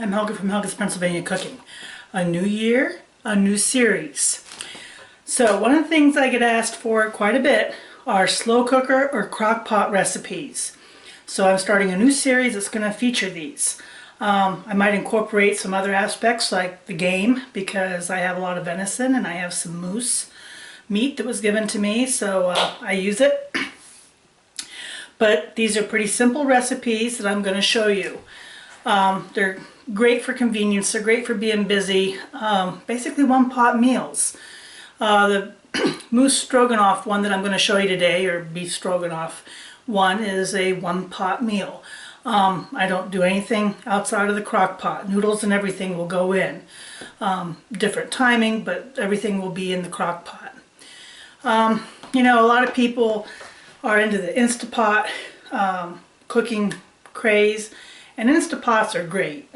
I'm Helga from Helga's Pennsylvania Cooking. A new year, a new series. So one of the things I get asked for quite a bit are slow cooker or crock pot recipes. So I'm starting a new series that's going to feature these. I might incorporate some other aspects like the game, because I have a lot of venison and I have some moose meat that was given to me, so I use it. But these are pretty simple recipes that I'm going to show you. They're great for convenience, they're great for being busy, basically one-pot meals. The moose stroganoff one that I'm going to show you today, or beef stroganoff one, is a one-pot meal. I don't do anything outside of the crock pot. Noodles and everything will go in. Different timing, but everything will be in the crock pot. You know, a lot of people are into the instapot cooking craze. And Instapots are great.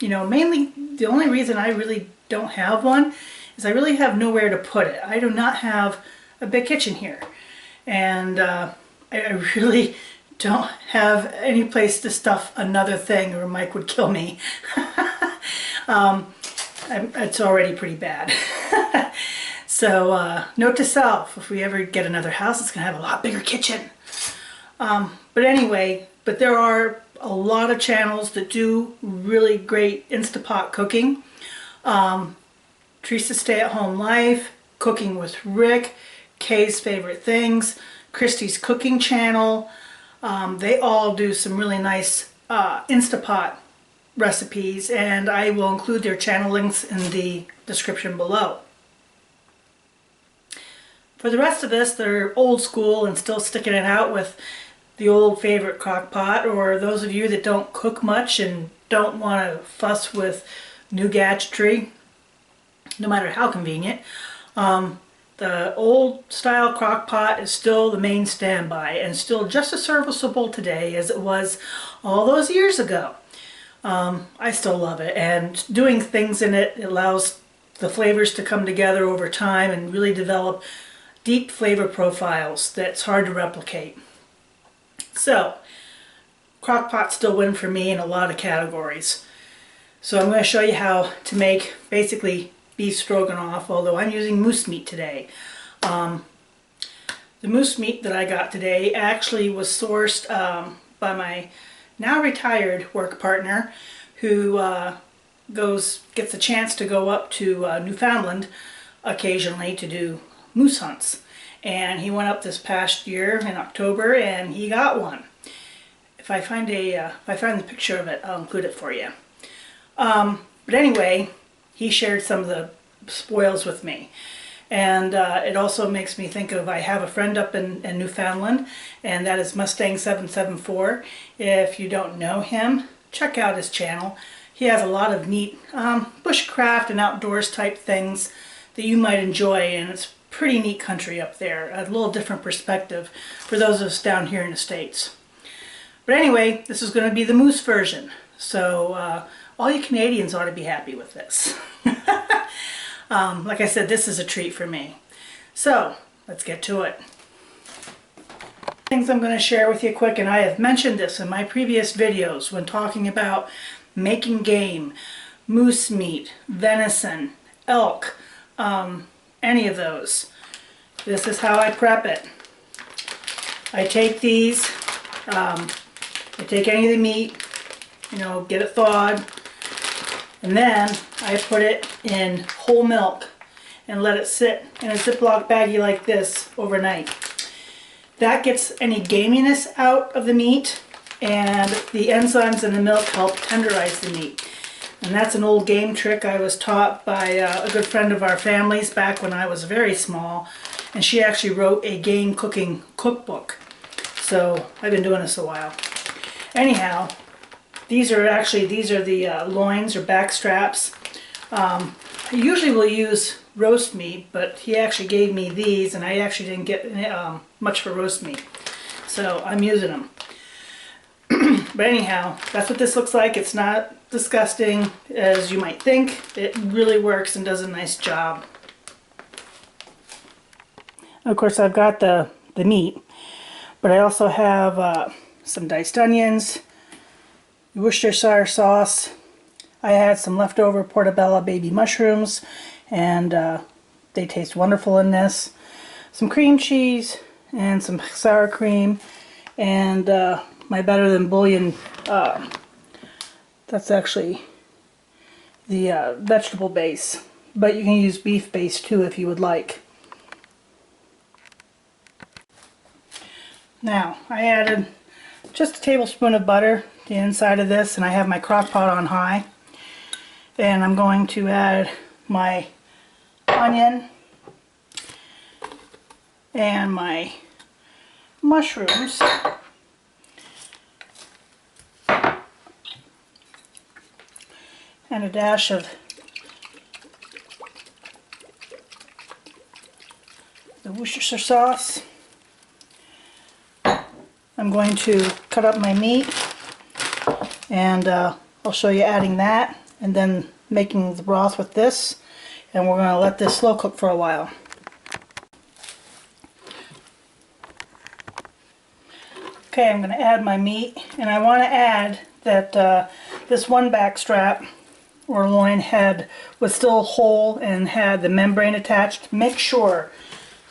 You know, mainly the only reason I really don't have one is I really have nowhere to put it. I do not have a big kitchen here. And I really don't have any place to stuff another thing, or Mike would kill me. It's already pretty bad. So note to self, if we ever get another house, it's going to have a lot bigger kitchen. But anyway, there are a lot of channels that do really great Instapot cooking. Teresa's Stay-at-Home Life, Cooking with Rick, Kay's Favorite Things, Christy's Cooking Channel. They all do some really nice Instapot recipes, and I will include their channel links in the description below. For the rest of us that are old school and still sticking it out with the old favorite crock pot, or those of you that don't cook much and don't want to fuss with new gadgetry, no matter how convenient, the old style crock pot is still the main standby and still just as serviceable today as it was all those years ago. I still love it, and doing things in it allows the flavors to come together over time and really develop deep flavor profiles that's hard to replicate. So, crock-pot still win for me in a lot of categories. So I'm going to show you how to make basically beef stroganoff, although I'm using moose meat today. The moose meat that I got today actually was sourced by my now retired work partner, who gets a chance to go up to Newfoundland occasionally to do moose hunts. And he went up this past year in October, and he got one. If I find the picture of it, I'll include it for you. But anyway, he shared some of the spoils with me, and it also makes me think of, I have a friend up in Newfoundland, and that is Mustang 774. If you don't know him, check out his channel. He has a lot of neat bushcraft and outdoors type things that you might enjoy, and it's pretty neat country up there. A little different perspective for those of us down here in the States. But anyway, this is going to be the moose version, so all you Canadians ought to be happy with this. Like I said, this is a treat for me. So let's get to it. Things I'm going to share with you quick, and I have mentioned this in my previous videos when talking about making game, moose meat, venison, elk, any of those. This is how I prep it. I take these, I take any of the meat, you know, get it thawed, and then I put it in whole milk and let it sit in a Ziploc baggie like this overnight. That gets any gaminess out of the meat, and the enzymes in the milk help tenderize the meat. And that's an old game trick I was taught by a good friend of our family's back when I was very small, and she actually wrote a game cooking cookbook. So I've been doing this a while. Anyhow, these are the loins or back straps. I usually will use roast meat, but he actually gave me these, and I actually didn't get much for roast meat, so I'm using them. But anyhow, that's what this looks like. It's not disgusting as you might think. It really works and does a nice job. Of course, I've got the meat, but I also have some diced onions, Worcestershire sauce, I had some leftover portobello baby mushrooms, and they taste wonderful in this. Some cream cheese and some sour cream, and my Better Than Bouillon, that's actually the vegetable base, but you can use beef base too if you would like. Now, I added just a tablespoon of butter to the inside of this, and I have my crock pot on high. And I'm going to add my onion and my mushrooms. And a dash of the Worcestershire sauce. I'm going to cut up my meat, and I'll show you adding that and then making the broth with this, and we're going to let this slow cook for a while. Okay, I'm going to add my meat, and I want to add that this one back strap or loin head was still whole and had the membrane attached. Make sure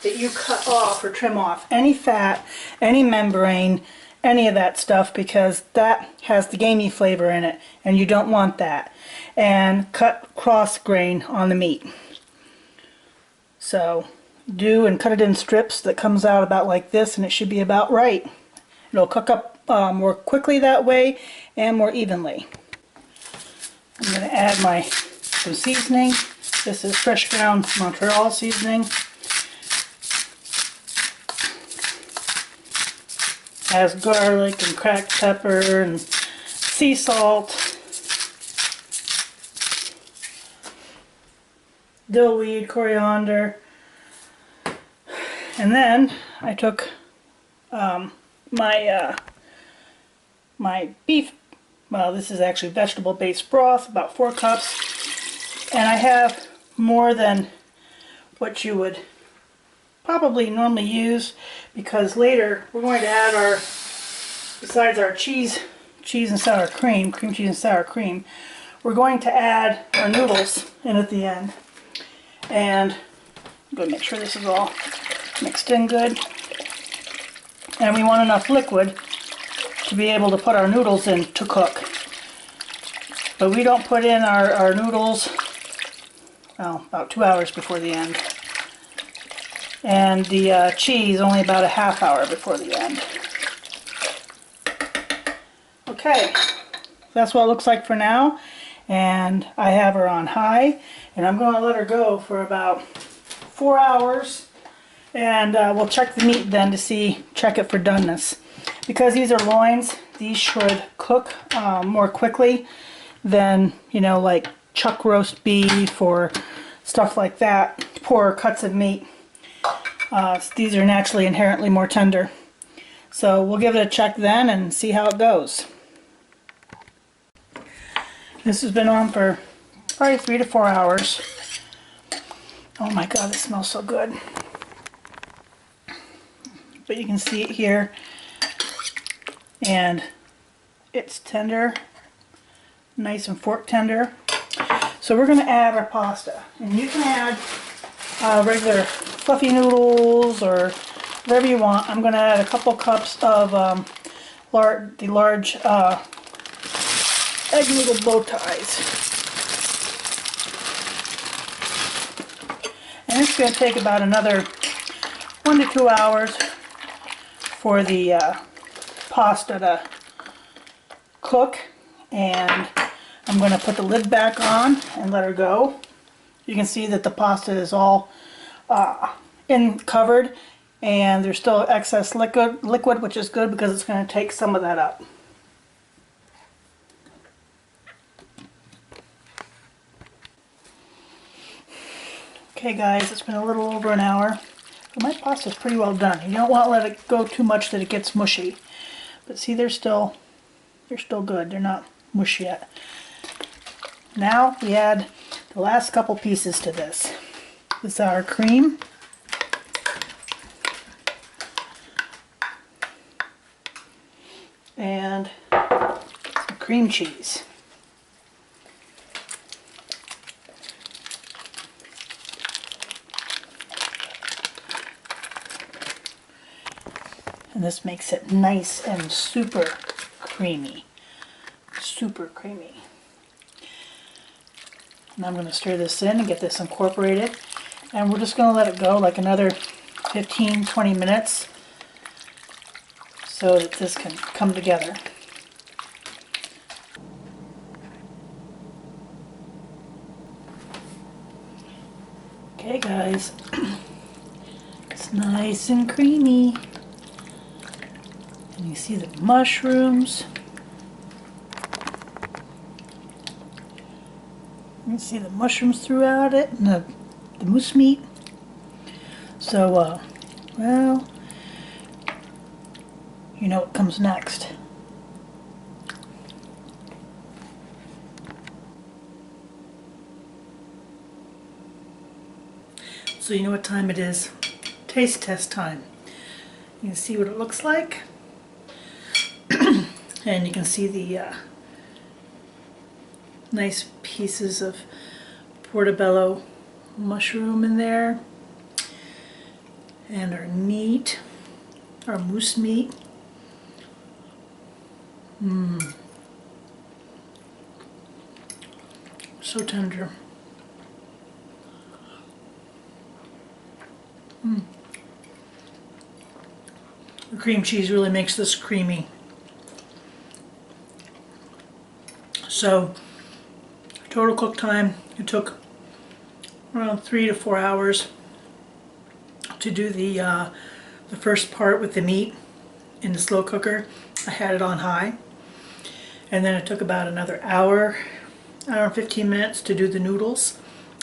that you cut off or trim off any fat, any membrane, any of that stuff, because that has the gamey flavor in it and you don't want that. And cut cross grain on the meat. So do, and cut it in strips that comes out about like this, and it should be about right. It'll cook up more quickly that way and more evenly. I'm going to add some seasoning. This is fresh ground Montreal seasoning. Has garlic and cracked pepper and sea salt, dillweed, coriander, and then I took my beef, well, this is actually vegetable based broth, about 4 cups, and I have more than what you would probably normally use, because later we're going to add our, besides our cream cheese and sour cream, we're going to add our noodles in at the end. And I'm going to make sure this is all mixed in good. And we want enough liquid to be able to put our noodles in to cook. But we don't put in our noodles, well, about 2 hours before the end. And the cheese only about a half hour before the end. Okay, that's what it looks like for now, and I have her on high, and I'm going to let her go for about 4 hours, and we'll check the meat then to check it for doneness. Because these are loins, these should cook more quickly than, you know, like chuck roast beef or stuff like that, poorer cuts of meat. These are naturally inherently more tender. So we'll give it a check then and see how it goes. This has been on for probably 3 to 4 hours. Oh my god, this smells so good. But you can see it here, and it's tender, nice and fork tender. So we're going to add our pasta, and you can add regular fluffy noodles or whatever you want. I'm going to add a couple cups of the large egg noodle bow ties. And it's going to take about another 1 to 2 hours for the pasta to cook, and I'm going to put the lid back on and let her go. You can see that the pasta is all covered, and there's still excess liquid, which is good because it's going to take some of that up. Okay guys, it's been a little over an hour. But my pasta's pretty well done. You don't want to let it go too much that it gets mushy. But see, they're still good. They're not mushy yet. Now we add the last couple pieces to this. The sour cream. And some cream cheese. And this makes it nice and super creamy. Super creamy. Now I'm going to stir this in and get this incorporated. And we're just going to let it go like another 15-20 minutes so that this can come together. Okay guys, it's nice and creamy. And you see the mushrooms. You can see the mushrooms throughout it and the moose meat. So, well, you know what comes next. So you know what time it is. Taste test time. You can see what it looks like. And you can see the nice pieces of portobello mushroom in there. And our meat, our moose meat. So tender. The cream cheese really makes this creamy. So, total cook time, it took around 3 to 4 hours to do the first part with the meat in the slow cooker. I had it on high. And then it took about another hour and 15 minutes to do the noodles,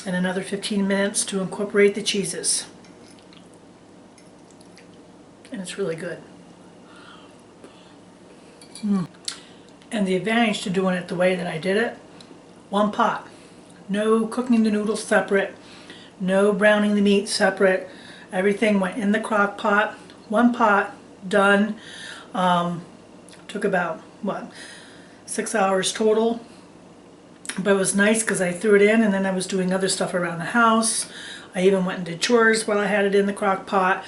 and another 15 minutes to incorporate the cheeses. And it's really good. And the advantage to doing it the way that I did it, one pot. No cooking the noodles separate, no browning the meat separate. Everything went in the crock pot, one pot, done. Took about, what, 6 hours total. But it was nice because I threw it in and then I was doing other stuff around the house. I even went and did chores while I had it in the crock pot.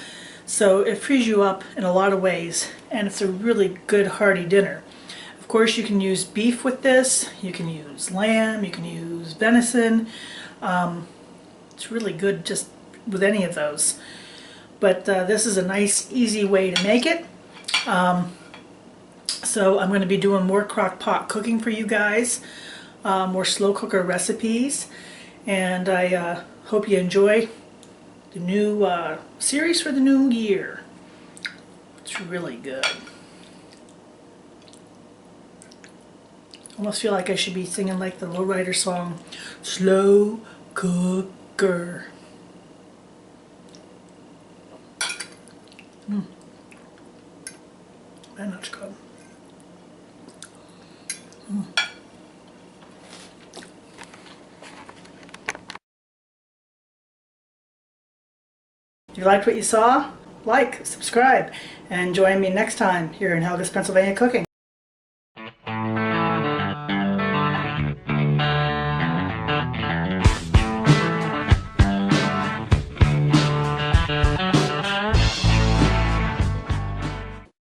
So it frees you up in a lot of ways, and it's a really good hearty dinner. Of course you can use beef with this, you can use lamb, you can use venison. It's really good just with any of those. But this is a nice easy way to make it. So I'm going to be doing more crock pot cooking for you guys, more slow cooker recipes, and I hope you enjoy the new series for the new year. It's really good. I almost feel like I should be singing like the Lowrider song, Slow Cooker. Very much good. If you liked what you saw, like, subscribe, and join me next time here in Helga's Pennsylvania Cooking.